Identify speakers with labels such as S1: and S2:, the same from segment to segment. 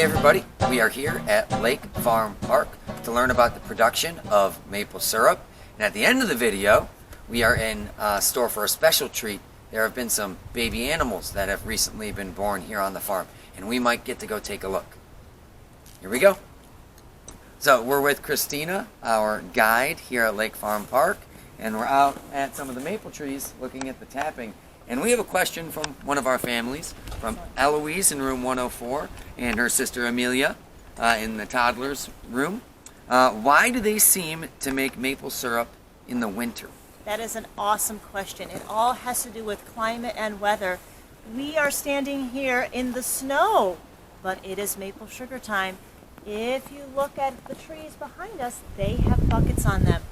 S1: Hey everybody, we are here at Lake Farmpark to learn about the production of maple syrup. And at the end of the video, we are in a store for a special treat. There have been some baby animals that have recently been born here on the farm, and we might get to go take a look. Here we go. So we're with Christina, our guide here at Lake Farmpark, and we're out at some of the maple trees looking at the tapping. And we have a question from one of our families, from Eloise in room 104, and her sister Amelia in the toddler's room. Why do they seem to make maple syrup in the winter?
S2: That is an awesome question. It all has to do with climate and weather. We are standing here in the snow, but it is maple sugar time. If you look at the trees behind us, they have buckets on them.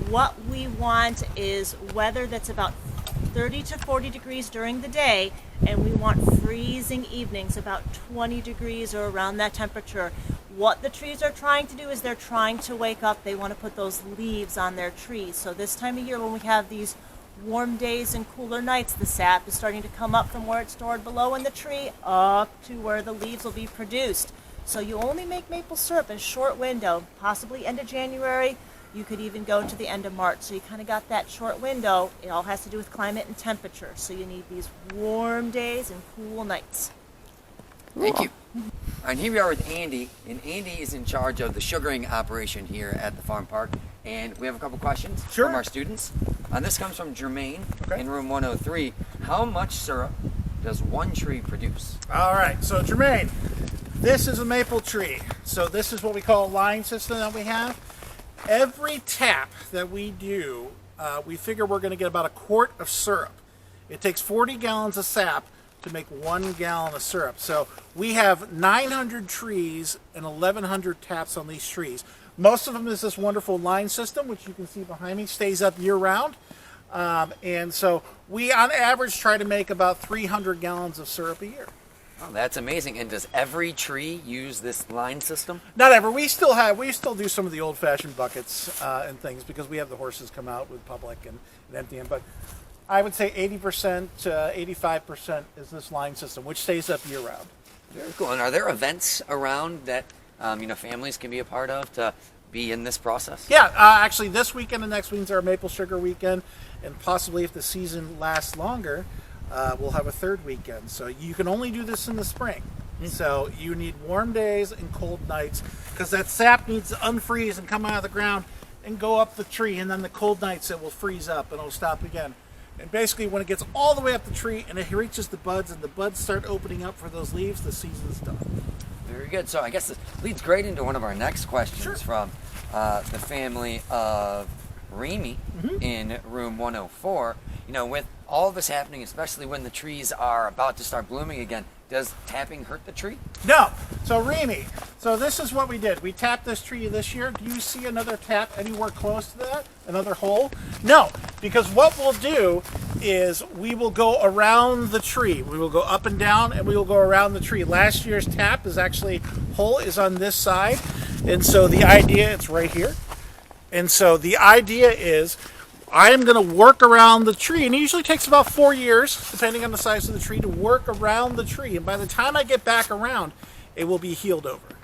S2: What we want is weather that's about 30 to 40 degrees during the day, and we want freezing evenings, about 20 degrees or around that temperature. What the trees are trying to do is they're trying to wake up. They want to put those leaves on their trees. So this time of year when we have these warm days and cooler nights, the sap is starting to come up from where it's stored below in the tree up to where the leaves will be produced. So you only make maple syrup in a short window, possibly end of January. You could even go to the end of March. So you kind of got that short window. It all has to do with climate and temperature. So you need these warm days and cool nights.
S1: Thank you. And here we are with Andy, and Andy is in charge of the sugaring operation here at the farm park. And we have a couple questions from our students. This comes from Jermaine in room 103. How much syrup does one tree produce?
S3: All right, so Jermaine, this is a maple tree. So this is what we call a line system that we have. Every tap that we do, we figure we're going to get about a quart of syrup. It takes 40 gallons of sap to make 1 gallon of syrup. So we have 900 trees and 1,100 taps on these trees. Most of them is this wonderful line system, which you can see behind me, stays up year round. And so we, on average, try to make about 300 gallons of syrup a year.
S1: Oh, that's amazing. And does every tree use this line system?
S3: Not ever. We still do some of the old-fashioned buckets and things because we have the horses come out with public and empty them. But I would say 80% to 85% is this line system, which stays up year-round.
S1: Very cool. And are there events around that families can be a part of to be in this process?
S3: Yeah, actually this weekend and next weekend are Maple Sugar Weekend, and possibly if the season lasts longer, we'll have a third weekend. So you can only do this in the spring. So you need warm days and cold nights because that sap needs to unfreeze and come out of the ground and go up the tree, and then the cold nights it will freeze up and it'll stop again. And basically when it gets all the way up the tree and it reaches the buds and the buds start opening up for those leaves, the season's done. Very
S1: good. So I guess this leads great into one of our next questions from the family of Remy in room 104. You know, with all of this happening, especially when the trees are about to start blooming again, does tapping hurt the tree?
S3: No. So Remy, so this is what we did. We tapped this tree this year. Do you see another tap anywhere close to that? Another hole? No, because what we'll do is we will go around the tree. We will go up and down and we will go around the tree. Last year's tap is actually, hole is on this side. And so the idea, it's right here. And so the idea is I am going to work around the tree, and it usually takes about 4 years, depending on the size of the tree, to work around the tree. And by the time I get back around, it will be healed over.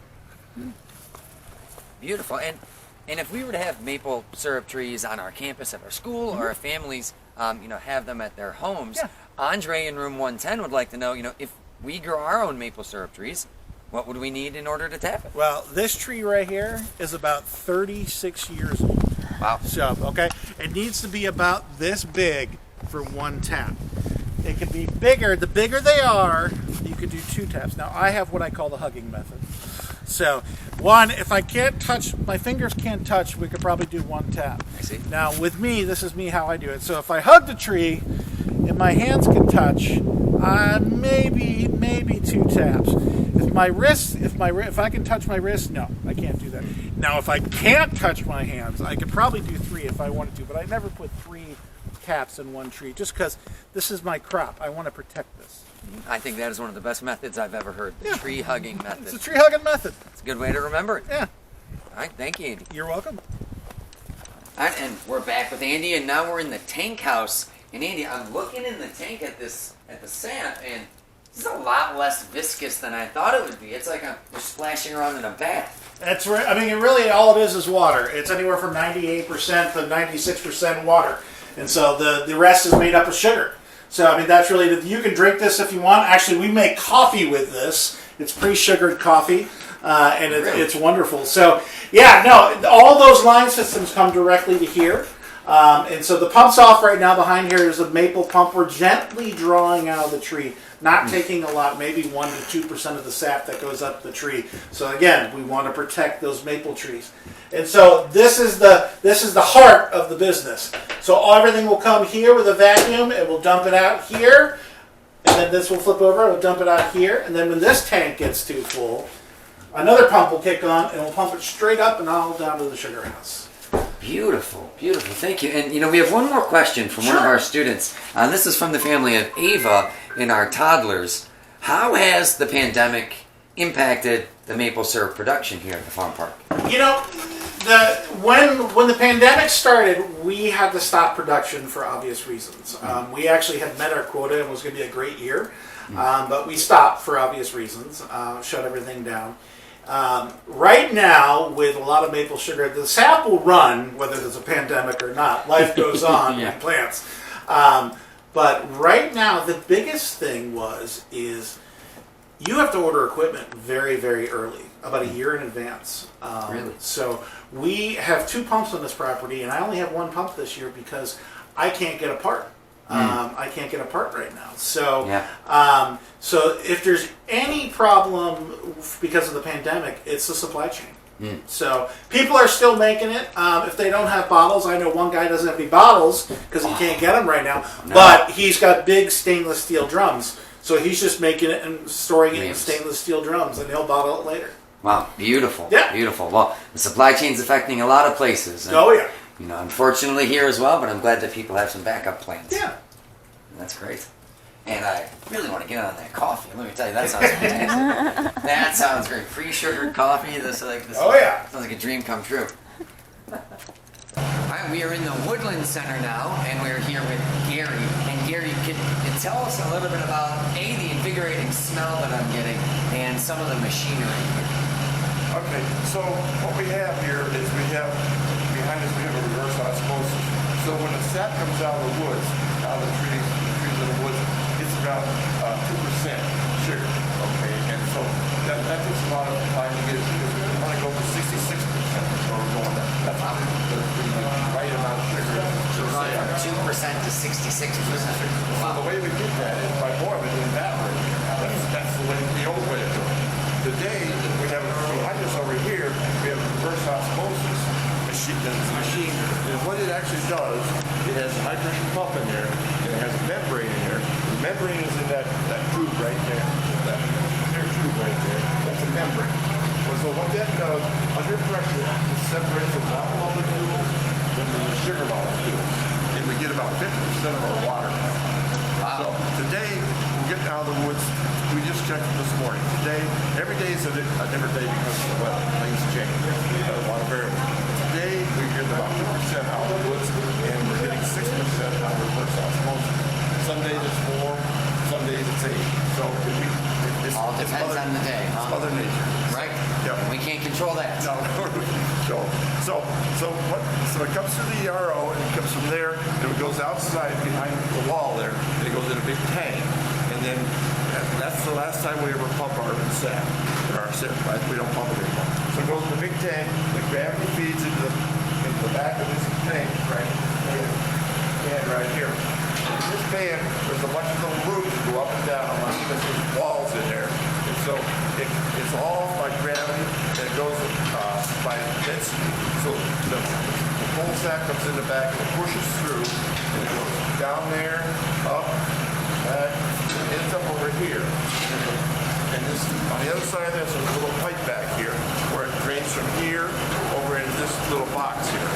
S1: Beautiful. And if we were to have maple syrup trees on our campus at our school, or our families, have them at their homes, Andre in room 110 would like to know, if we grow our own maple syrup trees, what would we need in order to tap it?
S3: Well, this tree right here is about 36 years old.
S1: Wow.
S3: So, okay, it needs to be about this big for one tap. It can be bigger. The bigger they are, you can do 2 taps. Now, I have what I call the hugging method. So, one, if I can't touch, my fingers can't touch, we could probably do 1 tap.
S1: I see.
S3: Now, with me, this is me how I do it. So, if I hug the tree and my hands can touch, maybe 2 taps. If I can touch my wrist, no, I can't do that. Now, if I can't touch my hands, I could probably do 3 if I wanted to, but I never put 3 taps in one tree just because this is my crop. I want to protect this.
S1: I think that is one of the best methods I've ever heard, the tree hugging method.
S3: It's a tree hugging method.
S1: It's a good way to remember it.
S3: Yeah.
S1: All right, thank you, Andy.
S3: You're welcome.
S1: All right, and we're back with Andy, and now we're in the tank house. And Andy, I'm looking in the tank at the sap, and This is a lot less viscous than I thought it would be. It's like you're splashing around in a bath.
S3: That's right. I mean, it really all it is water. It's anywhere from 98% to 96% water, and so the rest is made up of sugar. So I mean, that's really you can drink this if you want. Actually, we make coffee with this. It's pre-sugared coffee, and it's wonderful. So yeah, no, all those line systems come directly to here. And so the pump's off right now. Behind here is a maple pump. We're gently drawing out of the tree, not taking a lot, maybe 1 to 2% of the sap that goes up the tree. So again, we want to protect those maple trees. And so this is the heart of the business. So everything will come here with a vacuum. It will dump it out here, and then this will flip over. It will dump it out here, and then when this tank gets too full, another pump will kick on, and we'll pump it straight up and all down to the sugar house.
S1: Beautiful, beautiful. Thank you. And we have one more question from one of our students. This is from the family of Ava and our toddlers. How has the pandemic impacted the maple syrup production here at the farm park?
S3: You know, when the pandemic started, we had to stop production for obvious reasons. We actually had met our quota and it was going to be a great year, but we stopped for obvious reasons, shut everything down. Right now, with a lot of maple sugar, the sap will run whether there's a pandemic or not. Life goes on in plants. But right now, the biggest thing is you have to order equipment very, very early, about a year in advance.
S1: Really?
S3: So we have 2 pumps on this property, and I only have 1 pump this year because I can't get a part. I can't get a part right now. So, so if there's any problem because of the pandemic, it's the supply chain. So people are still making it. If they don't have bottles, I know one guy doesn't have any bottles because he can't get them right now. No. But he's got big stainless steel drums. So he's just making it and storing it in stainless steel drums, and he'll bottle it later.
S1: Wow, beautiful.
S3: Yeah.
S1: Beautiful. Well, the supply chain's affecting a lot of places. And,
S3: oh, yeah.
S1: You know, unfortunately here as well, but I'm glad that people have some backup plans.
S3: Yeah.
S1: That's great. And I really want to get on that coffee. Let me tell you, that sounds fantastic. That sounds great. Pre-sugared coffee. Sounds like a dream come true. All right, we are in the Woodland Center now, and we're here with Gary. And Gary, can you tell us a little bit about, the invigorating smell that I'm getting and some of the machinery here?
S4: Okay, so what we have here is behind us we have a reverse osmosis. So when the sap comes out of the woods, out of the trees in the woods, it's about 2% sugar. Okay, and so that takes a lot of time to get it because we want to go for 66%. So we're going that's the right amount of sugar.
S1: So we're going from 2% to 66%.
S4: So the way we get that is by boiling it in that way. That's the old way of doing it. Today we have behind us over here we have a reverse osmosis machine. And what it actually does, it has a high pressure pump in there, and it has a membrane in there. The membrane is in that tube right there, that clear tube right there. That's a membrane. So what that does, under pressure, it separates the water molecules from the sugar molecules, and we get about 50% of our water. Wow. So today, we get out of the woods. We just checked it this morning. Today, every day is a different day because of the weather. Things change. A lot of variables. Today, we get about 2% out of the woods, and we're getting 6% out of the reverse osmosis. Some days it's 4, some days it's 8. So it
S1: all depends on the day.
S4: It's Mother Nature.
S1: Right?
S4: Yep.
S1: We can't control that.
S4: No. So it comes through the RO, and it comes from there, and it goes outside behind the wall there, and it goes in a big tank. And then that's the last time we ever pump our sap. Right? We don't pump it anymore. So it goes in the big tank, the gravity feeds into the back of this tank, right? And right here. In this pan, there's a bunch of little loops that go up and down, like there's walls in there. And so it's all by gravity, and it goes by density. So the whole sap comes in the back and it pushes through, and it goes down there, up, back, and ends up over here. And this, on the other side of this, there's a little pipe back here where it drains from here over into this little box here.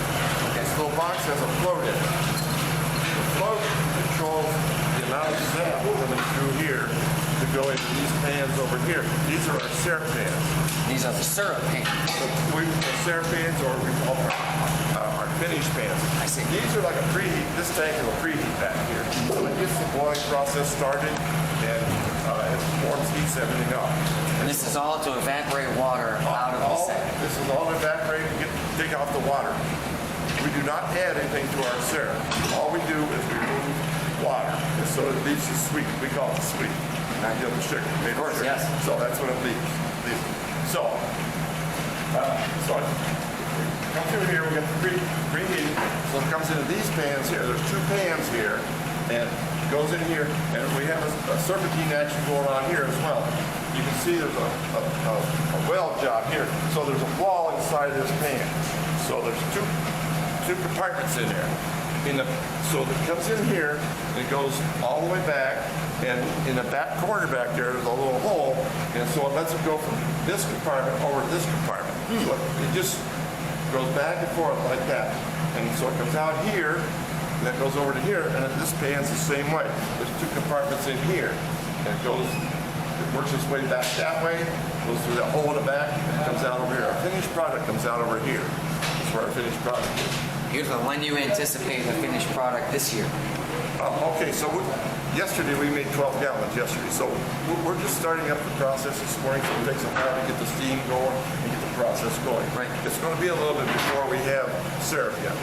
S4: This little box has a float in it. The float controls the amount of sap coming through here to go into these pans over here. These are our syrup pans.
S1: These are the syrup pans.
S4: Syrup pans, or we call them our finish pans.
S1: I see.
S4: These are like a preheat. This tank is a preheat back here. So it gets the boiling process started, and It warms, heats everything up.
S1: And this is all to evaporate water out of the sand.
S4: This is all evaporated to dig off the water. We do not add anything to our syrup. All we do is we remove water. And so it leaves the sweet. We call it sweet. Not the other sugar. Of
S1: course, yes.
S4: So that's what it leaves. So come through here, we got the preheating. So it comes into these pans here. There's 2 pans here, and it goes in here, and we have a serpentine action going on here as well. You can see there's a weld job here. So there's a wall inside this pan. So there's two compartments in there. So it comes in here, and it goes all the way back, and in the back corner back there, there's a little hole, and so it lets it go from this compartment over to this compartment. So it just goes back and forth like that. And so it comes out here, and then goes over to here, and this pan's the same way. There's 2 compartments in here, and it works its way back that way, goes through that hole in the back, and comes out over here. Our finished product comes out over here. That's where our finished product is.
S1: Beautiful. When do you anticipate the finished product this year?
S4: Okay, so yesterday we made 12 gallons yesterday. So we're just starting up the process this morning, so it takes a while to get the steam going and get the process going.
S1: Right.
S4: It's going to be a little bit before we have syrup yet.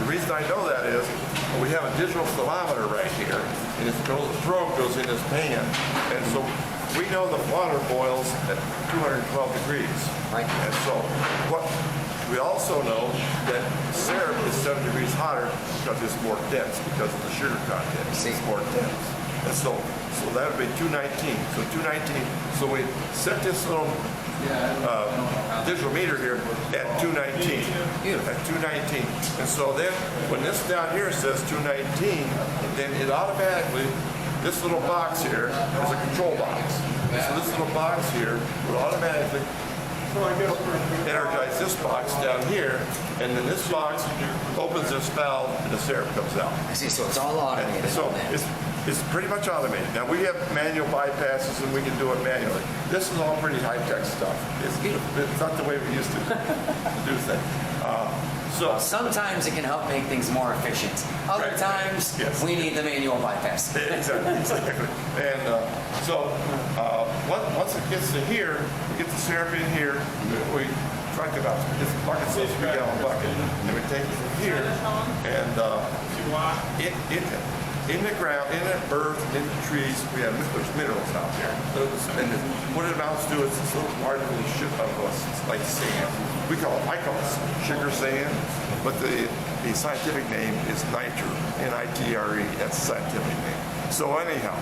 S4: The reason I know that is we have a digital thermometer right here, and the probe goes in this pan, and so we know the water boils at 212 degrees.
S1: Right.
S4: And so we also know that syrup is 7 degrees hotter because it's more dense because of the sugar content.
S1: See.
S4: It's more dense. And so that would be 219. So 219. So we set this little digital meter here at 219.
S1: Beautiful.
S4: At 219. And so then when this down here says 219, then it automatically, this little box here is a control box. And so this little box here would automatically energize this box down here, and then this box opens this valve and the syrup comes out.
S1: I see. So it's all automated.
S4: So it's pretty much automated. Now we have manual bypasses and we can do it manually. This is all pretty high-tech stuff. It's not the way we used to do things.
S1: Sometimes it can help make things more efficient. Other times,
S4: yes.
S1: we need the manual bypass.
S4: Exactly. And once it gets to here, we get the syrup in here, we truck it up. This bucket's a 3-gallon bucket. And we take it from here, and in the ground, in the earth, in the trees, there's minerals out there. And what it amounts to is this little particle of us, like sand. I call it sugar sand, but the scientific name is nitre, N-I-T-R-E. That's the scientific name. So anyhow,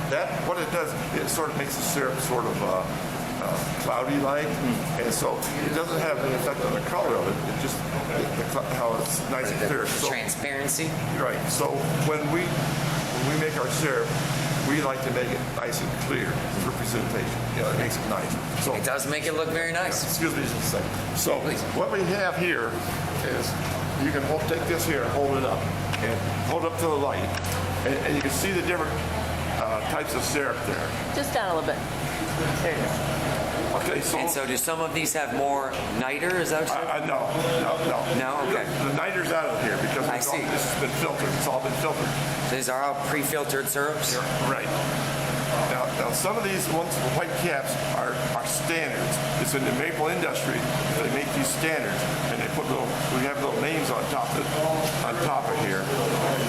S4: that what it does, it sort of makes the syrup sort of cloudy-like, and so it doesn't have an effect on the color of it. It just how it's nice and clear.
S1: The transparency.
S4: Right. So when we make our syrup, we like to make it nice and clear representation. It makes it nice. So
S1: It does make it look very nice.
S4: excuse me just a second. So what we have here is you can take this here and hold it up, and hold it up to the light, and you can see the different types of syrup there.
S5: Just down a little bit. There it is.
S4: Okay, so.
S1: And so do some of these have more niter? Is that what you're saying?
S4: No.
S1: No? Okay.
S4: The nitro's out of here because
S1: I see.
S4: this has been filtered. It's all been filtered.
S1: These are all pre-filtered syrups?
S4: Right. Now some of these ones with white caps are standards. It's in the maple industry. They make these standards, and we have little names on top of here.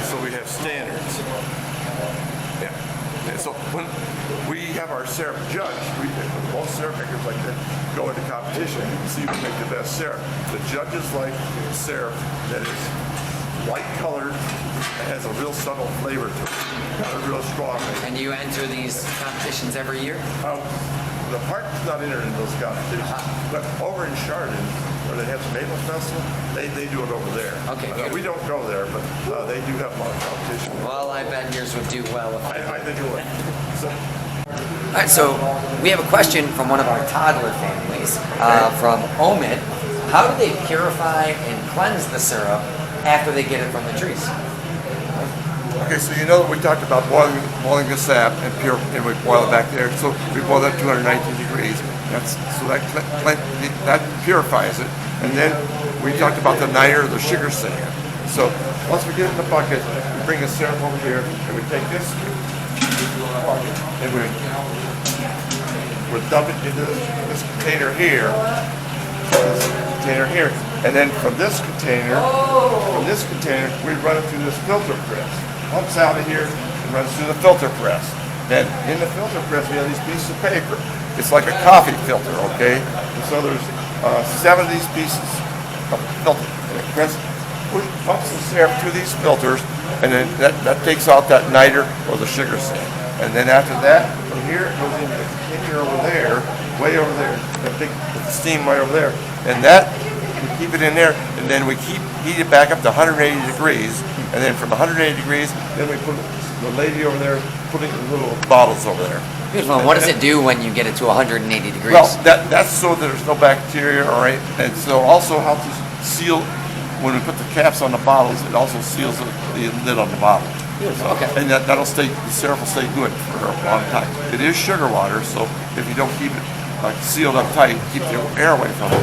S4: So we have standards. Yeah. And so when we have our syrup judged, most syrup makers like to go into competition and see who make the best syrup. The judges like syrup that is light colored, has a real subtle flavor to it, not a real strong flavor.
S1: And you enter these competitions every year?
S4: The park is not entered in those competitions, but over in Chardon, where they have the Maple Festival, they do it over there.
S1: Okay, good.
S4: We don't go there, but they do have a lot of competition.
S1: Well, I bet yours would do well.
S4: I think it would.
S1: All right, so we have a question from one of our toddler families, from Omid. How do they purify and cleanse the syrup after they get it from the trees?
S4: Okay, so you know that we talked about boiling the sap and we boil it back there. So we boil that 219 degrees. That purifies it. And then we talked about the niter, the sugar sand. So once we get it in the bucket, we bring the syrup over here, and we take this, and we're dumping it into this container here, and then from this container, we run it through this filter press. Pumps out of here and runs through the filter press. Then in the filter press, we have these pieces of paper. It's like a coffee filter, okay? And so there's 7 of these pieces of filter. And it pumps the syrup through these filters, and then that takes out that niter or the sugar sand. And then after that, from here, it goes into the container over there, way over there, that big steam right over there. And that, we keep it in there, and then we heat it back up to 180 degrees. And then from 180 degrees, then we put the lady over there putting the little bottles over there.
S1: Beautiful. What does it do when you get it to 180 degrees?
S4: Well, that's so there's no bacteria, all right, and so also helps us seal. When we put the caps on the bottles, it also seals the lid on the bottle.
S1: Beautiful. Okay.
S4: And that'll stay. The syrup will stay good for a long time. It is sugar water, so if you don't keep it like sealed up tight, keep the air away from it,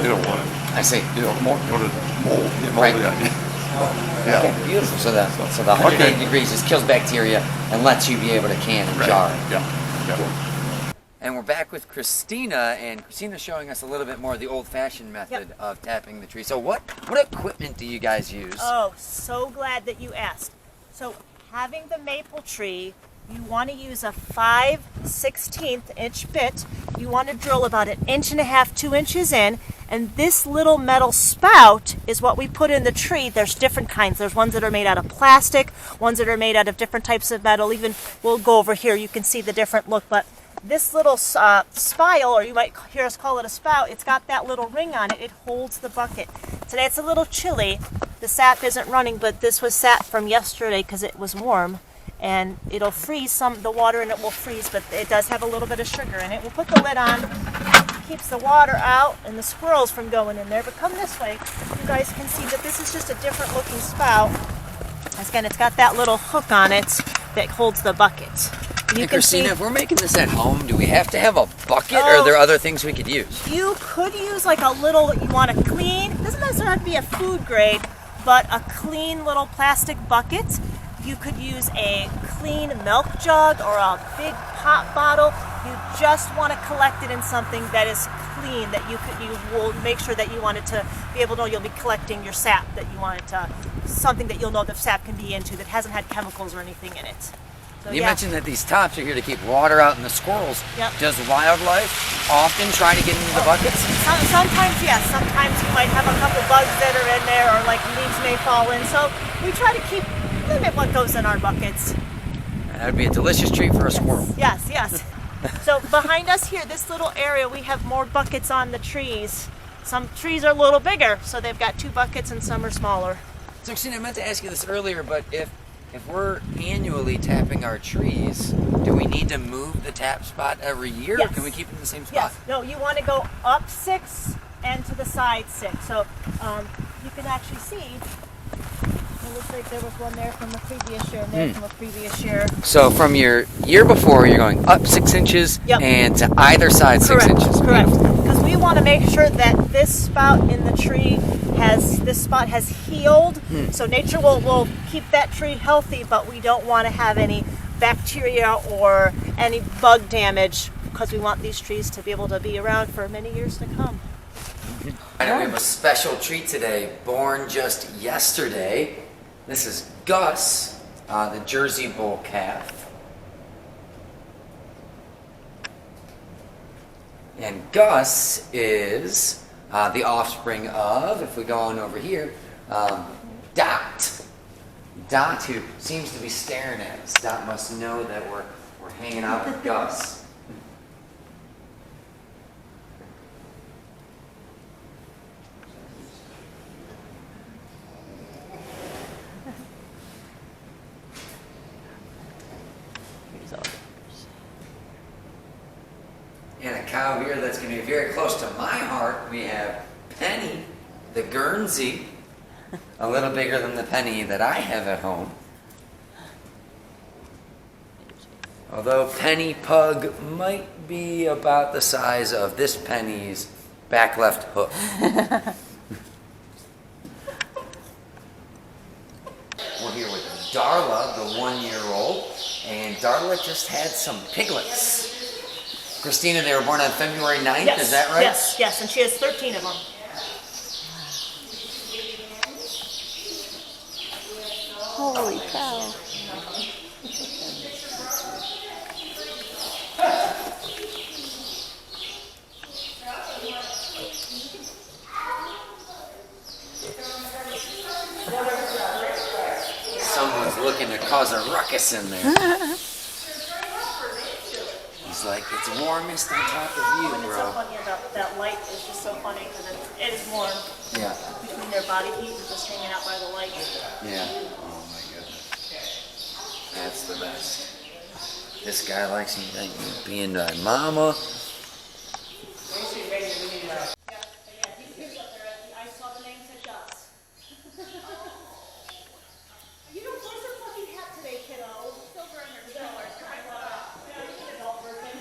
S4: it'll want it.
S1: I see.
S4: It'll go to mold. Get
S1: Right.
S4: moldy on you. Yeah.
S1: Okay, beautiful. So the 180 degrees just kills bacteria and lets you be able to can and jar.
S4: Yeah.
S1: And we're back with Christina, and Christina's showing us a little bit more of the old-fashioned method of tapping the tree. So what equipment do you guys use?
S2: Oh, so glad that you asked. So having the maple tree, you want to use a 5/16 inch bit. You want to drill about 1.5 inches, 2 inches in, and this little metal spout is what we put in the tree. There's different kinds. There's ones that are made out of plastic, ones that are made out of different types of metal. Even we'll go over here, you can see the different look, but this little spile, or you might hear us call it a spout, it's got that little ring on it. It holds the bucket. Today it's a little chilly. The sap isn't running, but this was sap from yesterday because it was warm. And it'll freeze the water, and it will freeze, but it does have a little bit of sugar in it. We'll put the lid on, keeps the water out and the squirrels from going in there. But come this way, you guys can see that this is just a different looking spout. Again, it's got that little hook on it that holds the bucket.
S1: And Christina, if we're making this at home, do we have to have a bucket, or are there other things we could use?
S2: You could use like a little, you want to clean, it doesn't necessarily have to be a food grade, but a clean little plastic bucket. You could use a clean milk jug or a big pop bottle. You just want to collect it in something that is clean, that you will make sure that you want it to be able to know you'll be collecting your sap, that you want it to, something that you'll know the sap can be into that hasn't had chemicals or anything in it. So,
S1: You mentioned that these tops are here to keep water out in the squirrels.
S2: Yep.
S1: Does wildlife often try to get into the buckets?
S2: Sometimes, yes. Sometimes you might have a couple bugs that are in there, or like leaves may fall in. So we try to limit what goes in our buckets.
S1: That would be a delicious treat for a squirrel.
S2: Yes, yes. So behind us here, this little area, we have more buckets on the trees. Some trees are a little bigger, so they've got 2 buckets, and some are smaller.
S1: So Christina, I meant to ask you this earlier, but if we're annually tapping our trees, do we need to move the tap spot every year,
S2: Yes.
S1: or can we keep it in the same spot?
S2: Yes. No, you want to go up 6 and to the side 6. So you can actually see, it looks like there was one there from the previous year and there from a previous year.
S1: So from your year before, you're going up 6 inches and to either side 6 inches.
S2: Correct.
S1: Beautiful.
S2: Because we want to make sure that this spout in the tree this spot has healed. So nature will keep that tree healthy, but we don't want to have any bacteria or any bug damage, because we want these trees to be able to be around for many years to come.
S1: I know we have a special treat today, born just yesterday. This is Gus, the Jersey Bull calf. And Gus is the offspring of, if we go on over here, Dot. Dot, who seems to be staring at us. Dot must know that we're hanging out with Gus. And a cow here that's going to be very close to my heart, we have Penny, the Guernsey, a little bigger than the Penny that I have at home. Although Penny Pug might be about the size of this Penny's back left hoof. We're here with them. Darla, the 1-year-old, and Darla just had some piglets. Christina, they were born on February 9th,
S2: Yes,
S1: is that right?
S2: Yes, yes, and she has 13 of them.
S5: Holy cow.
S1: Someone's looking to cause a ruckus in there. He's like, it's warmest on top of you,
S2: And it's so
S1: bro.
S2: funny about that light is just so funny because it is warm
S1: Yeah,
S2: between their body heat and just hanging out by the light.
S1: yeah. Oh my goodness. That's the best. This guy likes being a mama.
S2: I saw the name said Gus. You don't wear a fluffy hat today, kiddo. Still wearing your colors. Adult version.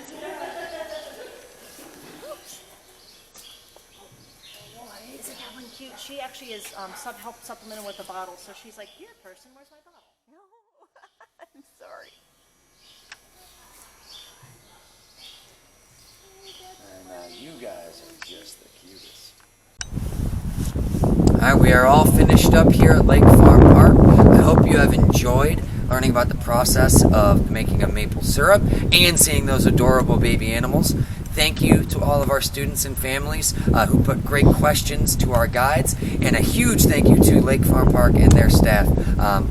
S2: Boy, isn't that one cute? She actually is help supplementing with the bottle. So she's like, here, person, where's my bottle?
S5: No, I'm sorry.
S1: And you guys are just the cutest. Alright, we are all finished up here at Lake Farmpark. I hope you have enjoyed learning about the process of making a maple syrup and seeing those adorable baby animals. Thank you to all of our students and families who put great questions to our guides, and a huge thank you to Lake Farmpark and their staff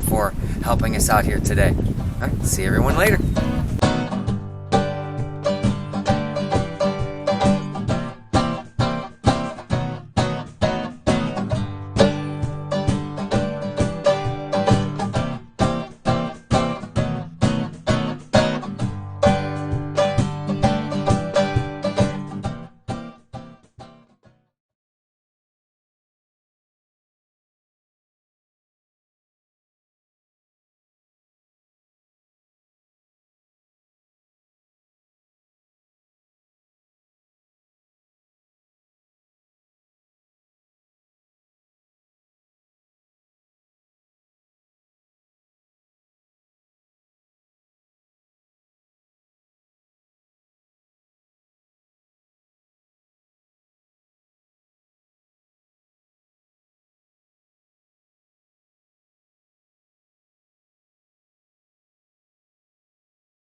S1: for helping us out here today. All right, see everyone later.